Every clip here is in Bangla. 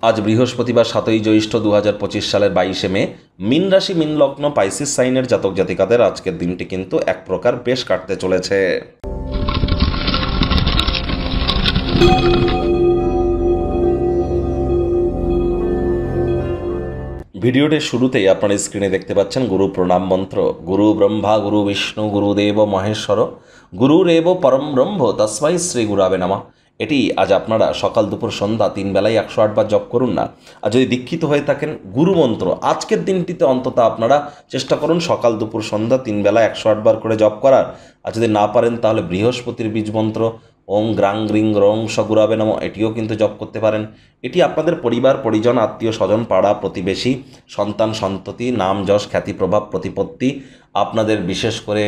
আজ বৃহস্পতিবার 7ই জ্যৈষ্ঠ 2025 সালের 22শে মে মীন রাশি মীন লগ্ন পাইসিস সাইনের জাতক জাতিকাদের আজকের দিনটি কিন্তু এক প্রকার বেশ কাটতে চলেছে। ভিডিওটির শুরুতেই আপনারা স্ক্রিনে দেখতে পাচ্ছেন গুরু প্রণাম মন্ত্র। গুরু ব্রহ্মা গুরু বিষ্ণু গুরুদেব মহেশ্বর গুরুরেব পরম ব্রহ্ম তস্মাই শ্রী গুরাবে নমঃ। এটি আজ আপনারা সকাল দুপুর সন্ধ্যা 3 বেলায় 108 বার জপ করুন না। আর যদি দীক্ষিত হয়ে থাকেন গুরু মন্ত্র আজকের দিনটিতে অন্তত আপনারা চেষ্টা করুন সকাল দুপুর সন্ধ্যা 3 বেলায় 108 বার করে জপ করার। আর যদি না পারেন তাহলে বৃহস্পতির বীজ মন্ত্র ওং গ্রাং গ্রিং রং সগুরাবে নমঃ এটিও কিন্তু জপ করতে পারেন। এটি আপনাদের পরিবার পরিজন আত্মীয় স্বজন পাড়া প্রতিবেশী সন্তান সন্ততি নাম যশ খ্যাতি প্রভাব প্রতিপত্তি আপনাদের বিশেষ করে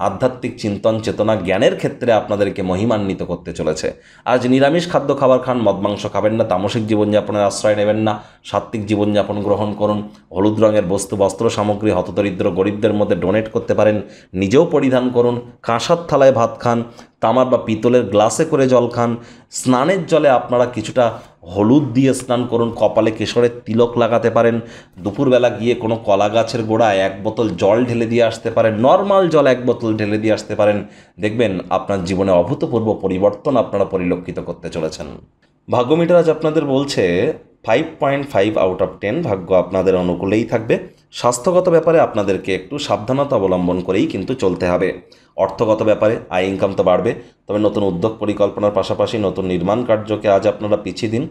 আধ্যাত্মিক চিন্তন চেতনা জ্ঞানের ক্ষেত্রে আপনাদেরকে মহিমান্বিত করতে চলেছে। আজ নিরামিষ খাদ্য খাবার খান, মদ মাংস খাবেন না, তামসিক জীবনযাপনের আশ্রয় নেবেন না, সাত্ত্বিক জীবনযাপন গ্রহণ করুন। হলুদ রঙের বস্তু বস্ত্র সামগ্রী হতদরিদ্র গরিবদের মধ্যে ডোনেট করতে পারেন, নিজেও পরিধান করুন। কাঁসার থালায় ভাত খান, তামার বা পিতলের গ্লাসে করে জল খান। স্নানের জলে আপনারা কিছুটা হলুদ দিয়ে স্নান করুন, কপালে কেশরের তিলক লাগাতে পারেন। দুপুরবেলা গিয়ে কোনো কলা গাছের গোড়ায় 1 বোতল জল ঢেলে দিয়ে আসতে পারেন, নর্মাল জল 1 বোতল ঢেলে দিয়ে আসতে পারেন। দেখবেন আপনার জীবনে অভূতপূর্ব পরিবর্তন আপনারা পরিলক্ষিত করতে চলেছেন। ভাগ্যমিটার আজ আপনাদের বলছে 5.5 আউট অফ 10 ভাগ্য আপনাদের অনুকূলেই থাকবে। স্বাস্থ্যগত ব্যাপারে আপনাদেরকে একটু সাবধানতা অবলম্বন করেই কিন্তু চলতে হবে। অর্থগত ব্যাপারে আয় ইনকাম তো বাড়বে, তবে নতুন উদ্যোগ পরিকল্পনার পাশাপাশি নতুন নির্মাণ কার্যকে আজ আপনারা পিছিয়ে দিন।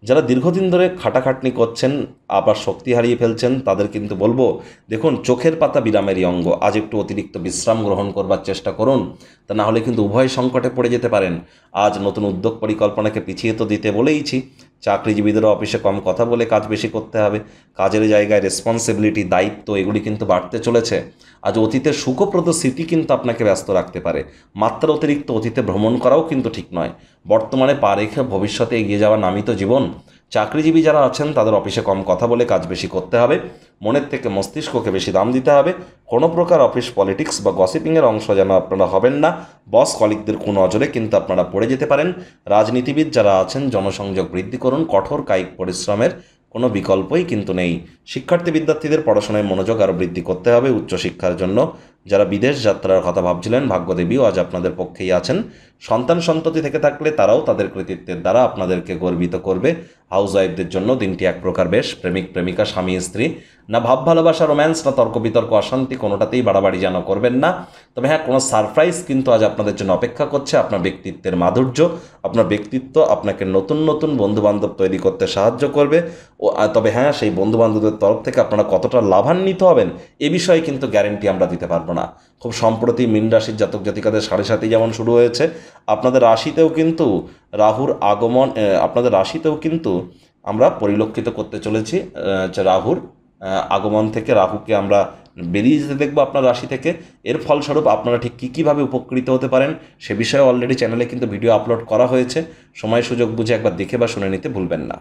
যারা দীর্ঘদিন ধরে খাটাখাটনি করছেন আবার শক্তি হারিয়ে ফেলছেন তাদের কিন্তু বলবো, দেখুন চোখের পাতা বিরামেরই অঙ্গ, আজ একটু অতিরিক্ত বিশ্রাম গ্রহণ করবার চেষ্টা করুন, তা না হলে কিন্তু উভয় সংকটে পড়ে যেতে পারেন। আজ নতুন উদ্যোগ পরিকল্পনাকে পিছিয়ে তো দিতে বলেইছি। চাকরিজীবীদেরও অফিসে কম কথা বলে কাজ বেশি করতে হবে। কাজের জায়গায় রেসপন্সিবিলিটি দায়িত্ব এগুলি কিন্তু বাড়তে চলেছে। আজ অতীতের সুখপ্রদ স্মৃতি কিন্তু আপনাকে ব্যস্ত রাখতে পারে। মাত্রা অতিরিক্ত অতীতে ভ্রমণ করাও কিন্তু ঠিক নয়। বর্তমানে পা রেখে ভবিষ্যতে এগিয়ে যাওয়া নামই তো জীবন। চাকরিজীবী যারা আছেন তাদের অফিসে কম কথা বলে কাজ বেশি করতে হবে, মনের থেকে মস্তিষ্ককে বেশি দাম দিতে হবে। কোনো প্রকার অফিস পলিটিক্স বা গসিপিংয়ের অংশ যেন আপনারা হবেন না। বস কলিগদের কুনজরে কিন্তু আপনারা পড়ে যেতে পারেন। রাজনীতিবিদ যারা আছেন জনসংযোগ বৃদ্ধি করুন, কঠোর কায়িক পরিশ্রমের কোনো বিকল্পই কিন্তু নেই। শিক্ষার্থী বিদ্যার্থীদের পড়াশোনায় মনোযোগ আরও বৃদ্ধি করতে হবে উচ্চশিক্ষার জন্য। যারা বিদেশ যাত্রার কথা ভাবছিলেন ভাগ্যদেবীও আজ আপনাদের পক্ষেই আছেন। সন্তান সন্ততি থেকে থাকলে তারাও তাদের কৃতিত্বের দ্বারা আপনাদেরকে গর্বিত করবে। হাউস ওয়াইফদের জন্য দিনটি এক প্রকার বেশ। প্রেমিক প্রেমিকা স্বামী স্ত্রী না ভাব ভালোবাসা রোম্যান্স না তর্ক বিতর্ক অশান্তি কোনোটাতেই বাড়াবাড়ি যেন করবেন না। তবে হ্যাঁ, কোনো সারপ্রাইজ কিন্তু আজ আপনাদের জন্য অপেক্ষা করছে। আপনার ব্যক্তিত্বের মাধুর্য আপনার ব্যক্তিত্ব আপনাকে নতুন নতুন বন্ধুবান্ধব তৈরি করতে সাহায্য করবে। তবে হ্যাঁ, সেই বন্ধুবান্ধবদের তরফ থেকে আপনারা কতটা লাভান্বিত হবেন এ বিষয়ে কিন্তু গ্যারেন্টি আমরা দিতে পারবো না। খুব সম্প্রতি মীন রাশির জাতক জাতিকাদের 7.5 যেমন শুরু হয়েছে, আপনাদের রাশিতেও কিন্তু রাহুর আগমন আপনাদের রাশিতেও কিন্তু আমরা পরিলক্ষিত করতে চলেছি। রাহুর আগমন থেকে রাহুকে আমরা বেরিয়ে যেতে দেখবো আপনার রাশি থেকে। এর ফলস্বরূপ আপনারা ঠিক কীভাবে উপকৃত হতে পারেন সে বিষয়ে অলরেডি চ্যানেলে কিন্তু ভিডিও আপলোড করা হয়েছে। সময় সুযোগ বুঝে একবার দেখে বা শুনে নিতে ভুলবেন না।